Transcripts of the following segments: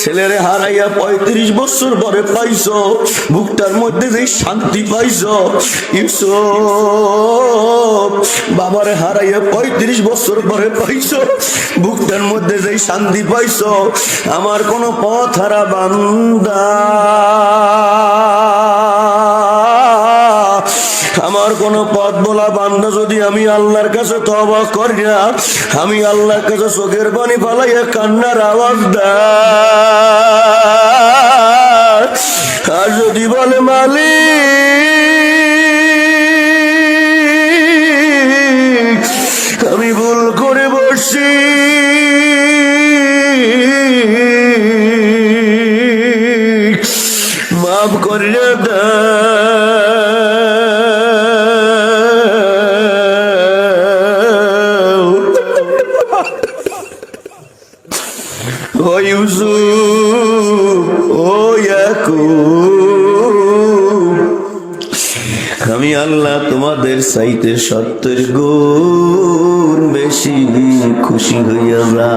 ছেলেরে হারাইয়া 35 বছর পরে পাইছো, বুকটার মধ্যে যে শান্তি পাইছো। ইউসুফ বাবারে হারাইয়া 35 বছর পরে পাইছো, বুকটার মধ্যে যে শান্তি পাইছো। আমার কোন পথ হারা বান্দা, আমার কোন পথ বলা বান্দা যদি আমি আল্লাহর কাছে তওবা করি না, আমি আল্লাহর কাছে চোখের পানি ফালাইয়া কান্নার আওয়াজ দেয়, আর যদি বলে মালিক আমি ভুল করে বসছি, মাফ করিয়া দাও। ও ইউসুফ, ও ইয়াকুব, আমি আল্লাহ তোমাদের চাইতে 70 গুণ বেশি খুশি হইয়া যা।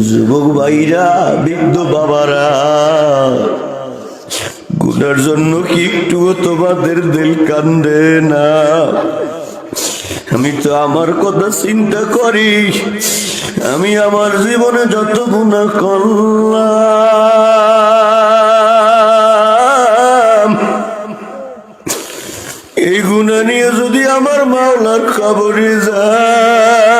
যুবক ভাইরা, বৃদ্ধ বাবারা, গুনার জন্য কি একটুও তোমাদের দিল কান্দে না? আমি তো আমার কথা চিন্তা করি, আমি আমার জীবনে যত গুনাহ করলাম, এই গুনাহ নিয়ে যদি আমার মাওলার কবরে যাই,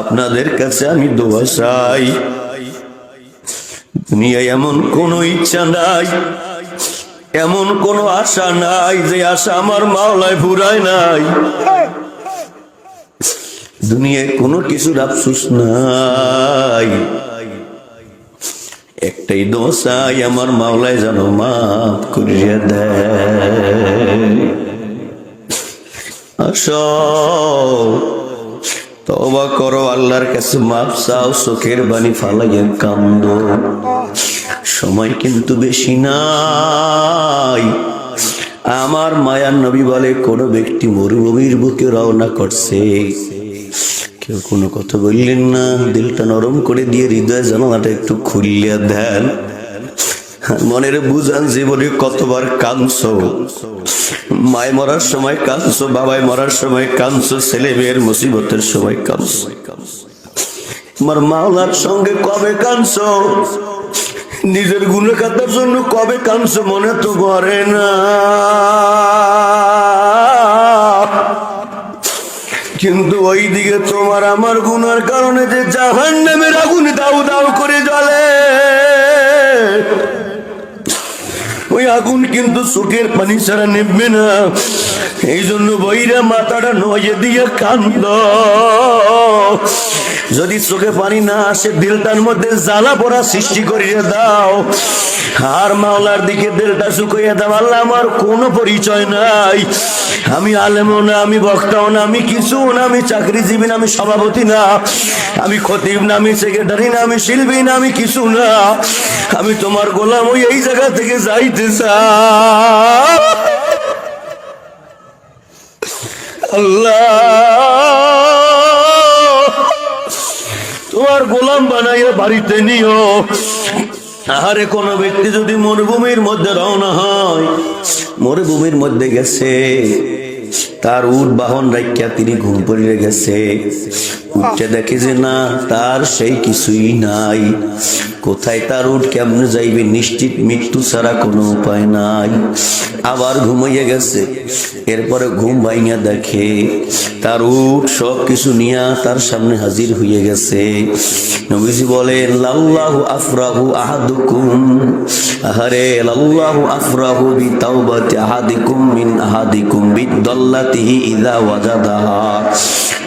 আপনাদের কাছে আমি দোয়া চাই, দুনিয়ায় এমন কোন ইচ্ছা নাই, এমন কোন আশা নাই যে আশা আমার মাওলায় ফুরায় নাই। দুনিয়ায় কোনো কিছুর আফসোস নাই, একটাই দোয়া চাই, আমার মাওলায় যেন মাফ করিয়া দেয়। আসো তওবা করো, আল্লাহর কাছে মাফ চাও, চোখের পানি ফালাইয়া কান্দো। সময় কিন্তু বেশি নাই। আমার মায়ার নবী বলে, কোন ব্যক্তি মরুভূমির বুকে রওনা করছে, কেউ কোনো কথা বললেন না, দিলটা নরম করে দিয়ে হৃদয় জানালাটা একটু খুলিয়া দেন, মনের বুঝান জীবনে কতবার কাঁদছো, মায় মরার সময় কাঁদছো, বাবাই মরার সময় কাঁদছো, ছেলে মেয়ের মুসিবতের সময় কাঁদছো, আমার মাওলার সঙ্গে কবে কাঁদছো, নিজের গুনাহ খাতার জন্য কবে কাঁদছো মনে তো পড়ে না। কিন্তু ওই দিকে তোমার আমার গুনার কারণে যে জাহান্নামের আগুন দাউ দাউ করে জ্বলে, ওই আগুন কিন্তু চোখের পানি ছাড়া নিভবে না। এই জন্য বইরা মাথাটা নয়ে দিয়ে কান্দ। যদি চোখে পানি না আসে, দিলটার মধ্যে জ্বালা পড়া সৃষ্টি করিয়ে দাও, আর মাওলার দিকে দিলটা শুকিয়ে দাও। আল্লাহ আমার কোনো পরিচয় নাই, আমি আলেমও না, আমি বক্তাও না, আমি কিছু না, আমি চাকরিজীবী না, আমি সভাপতি না, আমি খতিব না, আমি সেক্রেটারি না, আমি শিল্পী না, আমি কিছু না, আমি তোমার গোলাম। ওই এই জায়গা থেকে যাইতে চাই, আল্লাহ তোমার গোলাম বানাইয়া বাড়িতে নিও। আহারে, কোন ব্যক্তি যদি মরুভূমির মধ্যে রওনা হয়, মরুভূমির মধ্যে গেছে, তার উট বাহন রাখিয়া তিনি ঘুম পড়িয়ে গেছে, উঠে দেখে যে না, তার সেই কিছুই নাই। কোথায় তার উট কেমনে যাইবে, নিশ্চিত মৃত্যু ছাড়া কোনো উপায় নাই। আবার ঘুমাইয়া গেছে, এরপরে ঘুম ভাঙিয়া দেখে তার উট সব কিছু নিয়ে তার সামনে হাজির হয়ে গেছে। নবীজি বলেন, লাল্লাহু আফরাহু আহাদুকুম, আহারে লাল্লাহু আফরাহু বিতাওবাতি আহাদিকুম মিন আহাদিকুম বিদাল্লাতিহি ইযা ওয়াজাদাহা।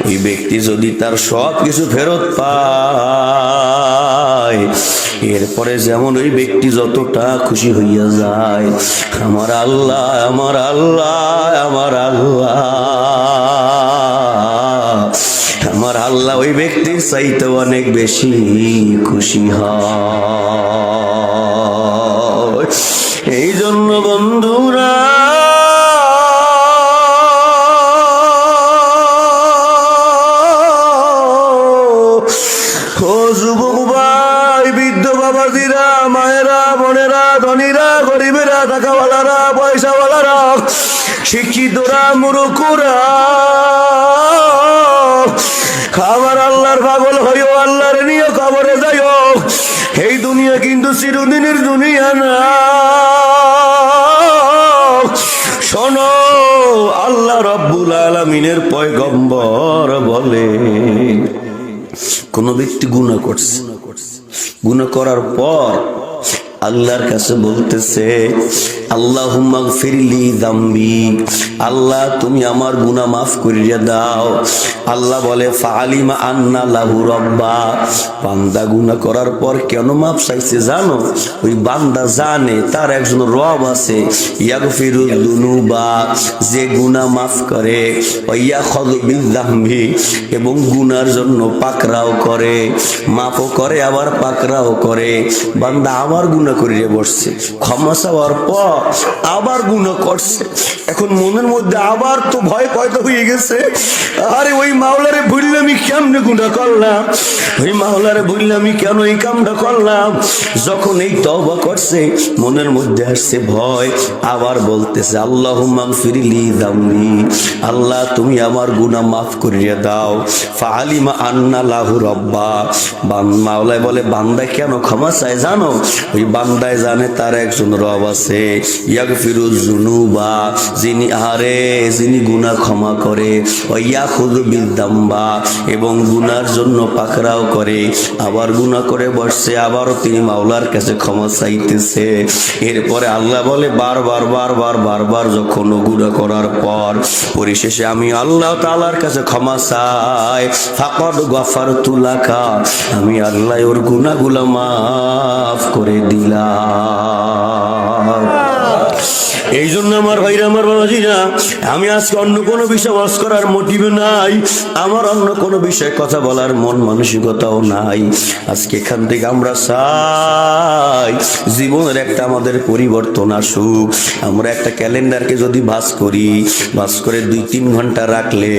ওই ব্যক্তি যদি তার সব কিছু ফেরত পায়, এরপরে যেমন ওই ব্যক্তি যতটা খুশি হইয়া যায়, আমার আল্লাহ, আমার আল্লাহ, আমার আল্লাহ আমার আল্লাহ ওই ব্যক্তির চাইতে অনেক বেশি খুশি হয়। এই জন্য বন্ধুরা ও যুবক ভাই, বৃদ্ধ বাবাজিরা, মায়েরা, বোনেরা, ধনীরা, গরিবেরা, টাকাওয়ালারা, পয়সাওয়ালারা, শিক্ষিতরা, মূর্খরা, খাবার আল্লাহর পাগল হইও, আল্লাহর নিয়ে কবরে যাইও। এই দুনিয়া কিন্তু চিরদিনের দুনিয়া না। শোনো, আল্লাহ রাব্বুল আলামিনের পয়গম্বর বলে, কোন ব্যক্তি গুনাহ করছে, গুনাহ করার পর আল্লাহর কাছে বলতেছে, আল্লাহুম্মা গফিরলি যামবি, আল্লাহ তুমি আমার গুনাহ মাফ করিয়া দাও। আল্লাহ বলে, ফাআলিমা আন্না লাহু রাব্বা, বান্দা গুনাহ করার পর কেন মাফ চাইছে জানো? ওই বান্দা জানে তার একজন রব আছে, ইয়াগফিরুয যুনুবা, যে গুনাহ মাফ করে, ওয়ায়াখযু বিযামবি, এবং গুনার জন্য পাকড়াও করে, মাফও করে আবার পাকড়াও করে। বান্দা আবার গুনাহ করিয়া বসছে, ক্ষমা চাওয়ার পর আবার গুনাহ করছে। এখন মনের মধ্যে আবার তো ভয় পয়দা হয়ে গেছে, আরে ওই মাওলারে ভুললে আমি কেমনে গুনাহ করলাম, ওই মাওলারে ভুললে আমি কেন এই কামটা করলাম। যখন এই তওবা করছে, মনের মধ্যে আসছে ভয়, আবার বলতেছে, আল্লাহুম্মা গফিরলি যামবি, আল্লাহ তুমি আমার গুনাহ মাফ করিয়া দাও। ফাআলিমা আন্না লাহু রাব্বা, মাওলা বলে, বান্দা কেন ক্ষমা চায় জানো? ওই বান্দায় জানে তার একজন রব আছে, ইয়াগফিরুয যুনুবা, যিনি গুনাহ ক্ষমা করে, ওয়ায়াখুযু বিযামবা, এবং গুনার জন্য পাকড়াও করে। আবার গুনাহ করে বসছে, আবারও তিনি মাওলার কাছে ক্ষমা চাইতেছে। এরপরে আল্লাহ বলে, বারবার যখন গুনাহ করার পর পরিশেষে আমি আল্লাহ তাআলার কাছে ক্ষমা চাই, ফাকাদ গফারতু লাকা, আমি আল্লাহ ওর গুনাহগুলো মাফ করে দিলাম। এই জন্য আমার ভাইরা, আমার বাবাজিরা, আমি আজকে অন্য কোনো বিষয় ওয়াজ করার মোটিভে নাই, আমার অন্য কোনো বিষয়ে কথা বলার মন মানসিকতাও নাই। আজকে এখান থেকে আমরা চাই জীবনের একটা আমাদের পরিবর্তন আসুক। আমরা একটা ক্যালেন্ডারকে যদি ভাঁজ করি, ভাঁজ করে 2-3 ঘন্টা রাখলে,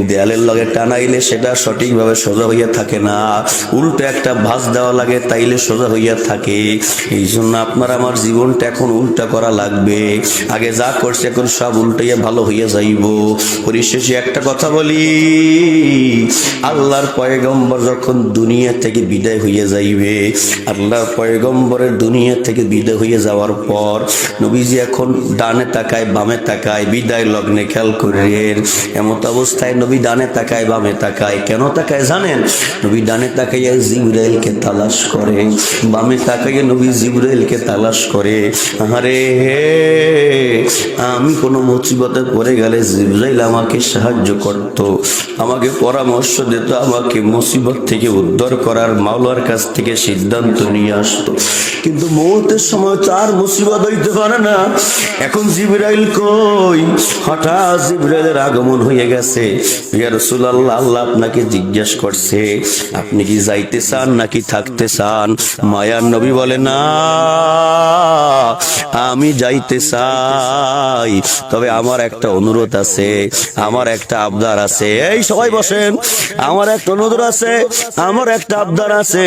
দেয়ালের লগে টানাইলে সেটা সঠিকভাবে সোজা হইয়া থাকে না, উল্টো একটা ভাঁজ দেওয়া লাগে, তাইলে সোজা হইয়া থাকে। এই জন্য আপনার আমার জীবনটা এখন উল্টা করা লাগবে। আগে যা করছে এখন সব উল্টাইয়া ভালো হইয়া যাইব। পরিশেষে একটা কথা বলি, আল্লাহর পয়গম্বর যখন দুনিয়া থেকে বিদায় হইয়া যাইবে, আল্লাহর পয়গম্বরের দুনিয়া থেকে বিদায় হইয়া যাওয়ার পর নবীজি এখন ডানে তাকায় বামে তাকায়, বিদায় লগ্নে খেয়াল করেন। এমত অবস্থায় নবী ডানে তাকায় বামে তাকায়, কেন তাকায় জানেন? নবী ডানে তাকাইয়া জিবরাইলকে তালাশ করে, বামে তাকাইয়া নবী জিবরাইলকে তালাশ করে। আরে আমি কোনো মুসিবতে পড়ে গেলে জিবরাইল আমাকে সাহায্য করত, আমাকে পরামর্শ দিত, আমাকে মুসিবত থেকে উদ্ধার করার মাওলার কাছ থেকে সিদ্ধান্ত নিয়ে আসতো। কিন্তু মওতের সময় তো আর মুসিবত হইতে পারে না। এখন জিবরাইল কই? হঠাৎ জিবরাইলের আগমন হয়ে গেছে। ইয়া রাসূলুল্লাহ, আল্লাহ আপনাকে জিজ্ঞেস করছে আপনি কি যাইতে চান নাকি থাকতে চান? মায়ার নবী বলে, না, আমি যাইতে চাই, তবে আমার একটা অনুরোধ আছে, আমার একটা আবদার আছে। এই সবাই বসেন, আমার একটা অনুরোধ আছে, আমার একটা আবদার আছে।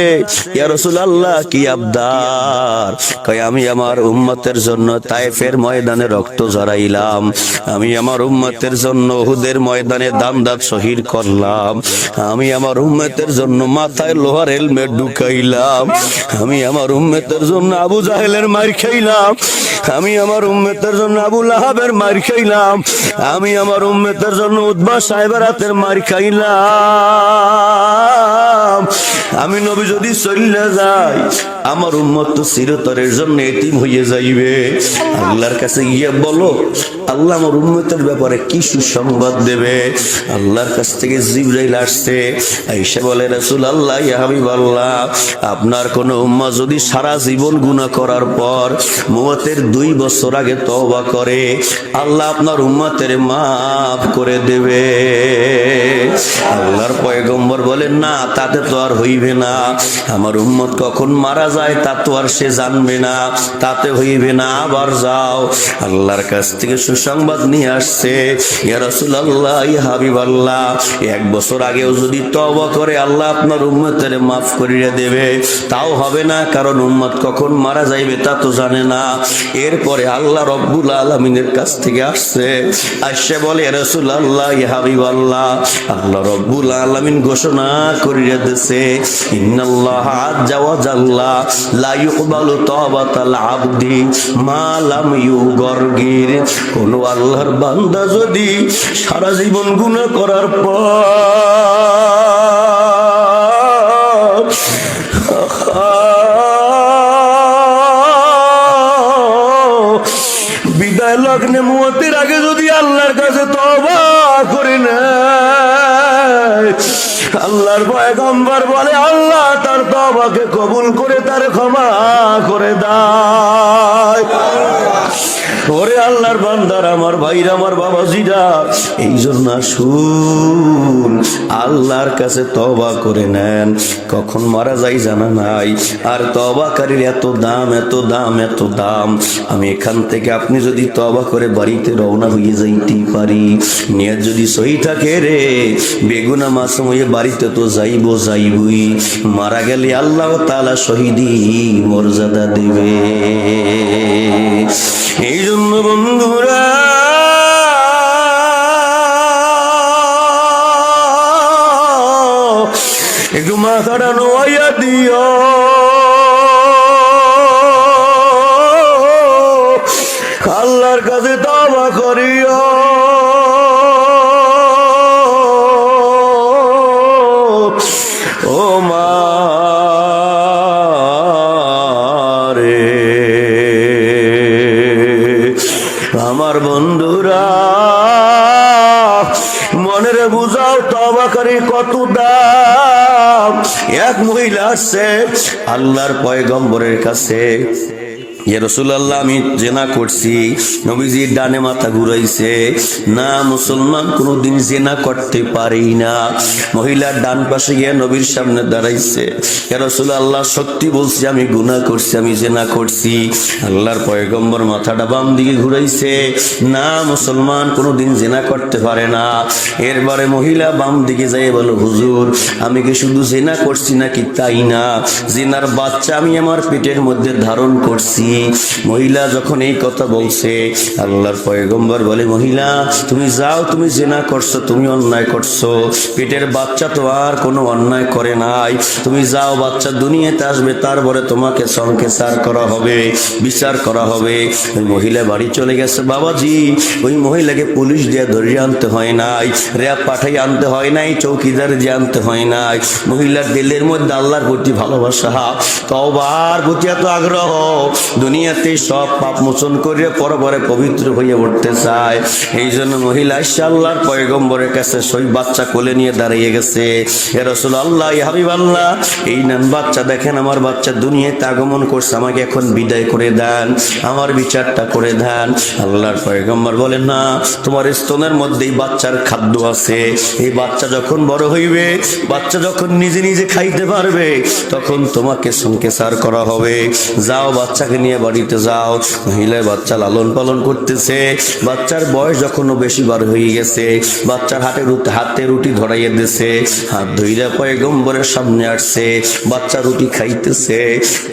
ইয়া রাসূলুল্লাহ, কি আবদার? কয়, আমি আমার উম্মতের জন্য তায়েফের ময়দানে রক্ত ঝরাইলাম, আমি আমার উম্মতের জন্য উহুদের ময়দানে দাম শহীদ করলাম, আমি আমার উম্মতের জন্য মাথায় লোহার হেলমেট ঢুকাইলাম, আমি আমার উম্মতের জন্য আবু জাহেলের মার খাইলাম, আমি আমার উম্মতের জন্য আবু লাহাবের মার খাইলাম, আমি আমার উম্মতের জন্য উতবা সাহেবের হাতের মার খাইলাম। আমি নবী যদি চলে যাই, আমার উম্মত তো চিরতরের জন্য এতিম হয়ে যাইবে। আল্লাহর কাছে গিয়ে বলো, আল্লাহ আমার উম্মতের ব্যাপারে কি সুসংবাদ দেবে। আল্লাহর কাছ থেকে জিবরাইল আসছে, আয়েশা বলে রাসূলুল্লাহ ইয়া হাবিবাল্লাহ, আপনার কোন উম্মাহ যদি সারা জীবন গুনাহ করার পর মওতের 2 বছর আগে তওবা করে, আল্লাহ আপনার উম্মতের মাফ করে দেবে। আল্লাহর পয়গম্বর বলেন, না তাতে তো আর হইবে না, আমার উম্মত কখন মারা যায় তা তো আর সে জানবে না, তাতে হইবে না। আবার যাও, আল্লাহর কাছ থেকে সুসংবাদ নিয়ে আসছে, ইয়া রাসূলুল্লাহ ইয়া হাবিবাল্লাহ, 1 বছর আগেও যদি তওবা করে আল্লাহ আপনার উম্মতের মাফ করিয়ে দেবে। তাও হবে না, কারণ উম্মত কখন মারা যাইবে তা তো জানে না। এরপরে আল্লাহ রব্বুল আলামিনের কাছ থেকে আসছে, আসে বলে ইয়া রাসূলুল্লাহ ইয়া হাবিবাল্লাহ, আল্লাহ রব্বুল আলামিন ঘোষণা করিয়া দিয়েছে, ইন্নাল্লাহা আযজা ওয়া জাল্লা লা ইউকবালু তাওবাতাল আবদি মা লাম ইউগরগির। কোন আল্লাহর বান্দা যদি সারা জীবন গুনাহ করার পর বিদায় লগ্নে মওতের আগে যদি আল্লাহর কাছে তওবা করে নেয়, আল্লাহর পয়গম্বর বলে আল্লাহ তার তওবাকে কবুল করে তার ক্ষমা করে দেয়। ওরে আল্লাহর বান্দার, আমার ভাইরা, আমার বাবাজিরা, এই জন্য আসুন আল্লাহর কাছে তওবা করে নেন, কখন মারা যাই জানা নাই। আর তওবাকারীর এত দাম, এত দাম, এত দাম। আমি এখান থেকে আপনি যদি তওবা করে বাড়িতে রওনা হয়ে যাইতেই পারি, নিয়ত যদি সহি থাকে রে, বেগুনাহ মাসুম হয়ে বাড়িতে তো যাইবই, মারা গেলে আল্লাহ তাআলা শহীদি মর্যাদা দেবে। এই জন্য বন্ধুরা, একটু মাথাটা নোয়াইয়া দিও, আল্লাহর কাছে তওবা করিও। ও মা রে, আমার বন্ধুরা, মনের বুঝাও তওবাকারী কত দাম। এক মহিলা আসছে আল্লাহর পয়গম্বরের কাছে, ইয়া রাসূলুল্লাহ, আমি জিনা করছি। নবীজির ডানে মাথা ঘুরাইছে, না মুসলমান কোনদিন জিনা করতে পারি না। মহিলার ডান পাশে গিয়ে নবীর সামনে দাঁড়াইছে, ইয়া রাসূলুল্লাহ, সত্যি বলছি আমি গুনাহ করছি, আমি জিনা করছি। আল্লাহর পয়গম্বর মাথাটা বাম দিকে ঘুরাইছে, না মুসলমান কোনদিন জিনা করতে পারে না। এরবারে মহিলা বাম দিকে যাই বলো, হুজুর আমি কি শুধু জিনা করছি নাকি তাই না, জিনার বাচ্চা আমি আমার পেটের মধ্যে ধারণ করছি। মহিলা যখন এই কথা বলছে, আল্লাহর পয়গম্বর বলে, মহিলা তুমি যাও, তুমি জিনা করছো, তুমি অন্যায় করছো, পেটের বাচ্চা তো আর কোনো অন্যায় করে নাই, তুমি যাও, বাচ্চা দুনিয়াতে আসবে, তারপরে তোমাকে সংকেচার করা হবে, বিচার করা হবে। ওই মহিলা বাড়ি চলে গেছে। বাবাজি, ওই মহিলাকে পুলিশ দিয়ে ধরিয়ে আনতে হয় নাই, র্যাব পাঠাই আনতে হয় নাই, চৌকিদার দিয়ে আনতে হয় নাই। মহিলার দিলের মধ্যে আল্লাহর প্রতি ভালোবাসা, তওবার প্রতি এত আগ্রহ, দুনিয়াতে সব পাপ মোচন করে পরপরে পবিত্র হয়ে উঠতে চায়। এই জন্য মহিলা আল্লাহর পয়গম্বরের কাছে সই বাচ্চা কোলে নিয়ে দাঁড়িয়ে গেছে, ইয়া রাসূলুল্লাহ ইয়া হাবিবাল্লাহ, এই নেন বাচ্চা, দেখেন আমার বাচ্চা দুনিয়াতে আগমন করছে, আমাকে এখন বিদায় করে দেন, আমার বিচারটা করে দেন। আল্লাহর পয়গম্বর বলেন, না, তোমার স্তনের মধ্যেই বাচ্চার খাদ্য আছে, এই বাচ্চা যখন বড় হইবে, বাচ্চা যখন নিজে নিজে খাইতে পারবে, তখন তোমাকে সংকেচার করা হবে। যাও, বাচ্চাকে নিয়ে বাড়িতে যাও। মহিলা বাচ্চা লালন পালন করতেছে। বাচ্চার বয়স যখন বেশি বার হয়ে গেছে, বাচ্চার হাতে রুটি ধরাইয়া দিছে, হাত ধইরা পয়গম্বরের সামনে আসছে, বাচ্চা রুটি খাইতেছে।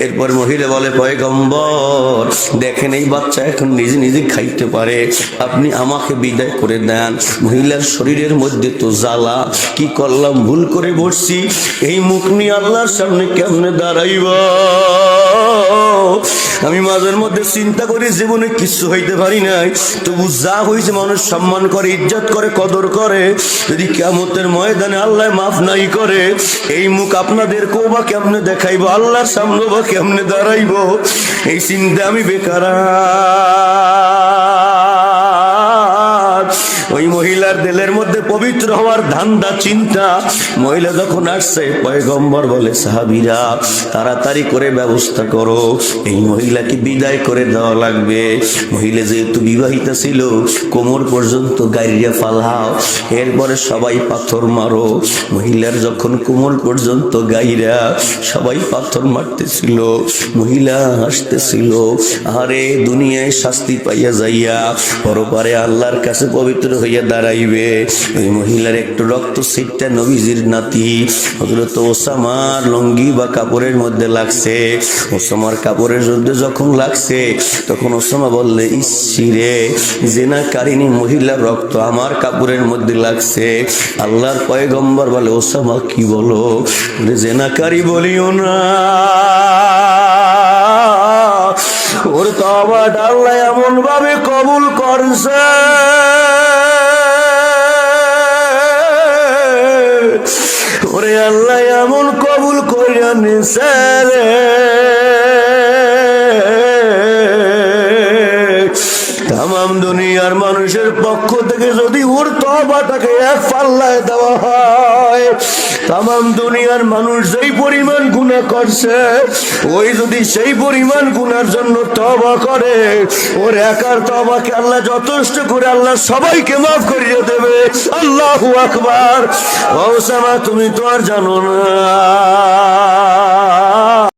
এরপর মহিলা বলে, পয়গম্বর দেখেন এই বাচ্চা এখন নিজে নিজে খাইতে পারে, আপনি আমাকে বিদায় করে দেন। মহিলার শরীরের মধ্যে তো জ্বালা, কি করলাম, ভুল করে বসছি, এই মুখ নিয়ে আল্লাহর সামনে কেমনে দাঁড়াইব। আমি মাঝের মধ্যে চিন্তা করি জীবনে কিছু হইতে পারি নাই, তবু যা হয়েছে মানুষ সম্মান করে, ইজ্জত করে, কদর করে। যদি কিয়ামতের ময়দানে আল্লাহ মাফ নাই করে, এই মুখ আপনাদেরকেও বা কেমনে দেখাইব, আল্লাহর সামনে বা কেমনে দাঁড়াইব, এই চিন্তা আমি বেকার। ওই মহিলার দিলের মধ্যে পবিত্র হওয়ার ধান্দা চিন্তা। মহিলা যখন আসছে, পয়গম্বর বলে, সাহাবীরা তাড়াতাড়ি করে ব্যবস্থা করো, এই মহিলাকে বিদায় করে দেওয়া লাগবে। মহিলা যেহেতু বিবাহিতা ছিল, কোমর পর্যন্ত গাইরিয়া ফালাও, এরপরে সবাই পাথর মারো। মহিলার যখন কোমর পর্যন্ত গাইরা, সবাই পাথর মারতেছিল, মহিলা হাসতেছিল। আরে দুনিয়ায় শাস্তি পাইয়া যাইয়া পরপারে আল্লাহর কাছে পবিত্র হইয়া দাঁড়াইবে। ওই মহিলার একটু রক্ত ছিটটা নবীজির নাতি হযরত ওসামার লঙ্গি বা কাপড়ের মধ্যে লাগছে। ওসামার কাপড়ের মধ্যে যখন লাগছে, তখন ওসামা বললে, ইসিরে জেনাকারিনী মহিলার রক্ত আমার কাপড়ের মধ্যে লাগছে। আল্লাহর পয়গম্বর বলে, ওসামা কি বলো? জেনাকারী বলিও না, ওর তওবাটা আল্লাহ এমন ভাবে কবুল করছে, ওরে আল্লাহ এমন কবুল করিয়া নিছে রে। তামাম দুনিয়ার মানুষের পক্ষ থেকে যদি ওর তওবাটাকে এক পাল্লায় দেওয়া হয়, তামাম দুনিয়ার মানুষ যেই পরিমাণ গুনাহ করছে, ওই যদি সেই পরিমাণ গুনার জন্য তওবা করে, ওর একার তওবাকে আল্লাহ যথেষ্ট করে আল্লাহ সবাইকে মাফ করিয়ে দেবে। আল্লাহু আকবার। ওসামা তুমি তো আর জানো না,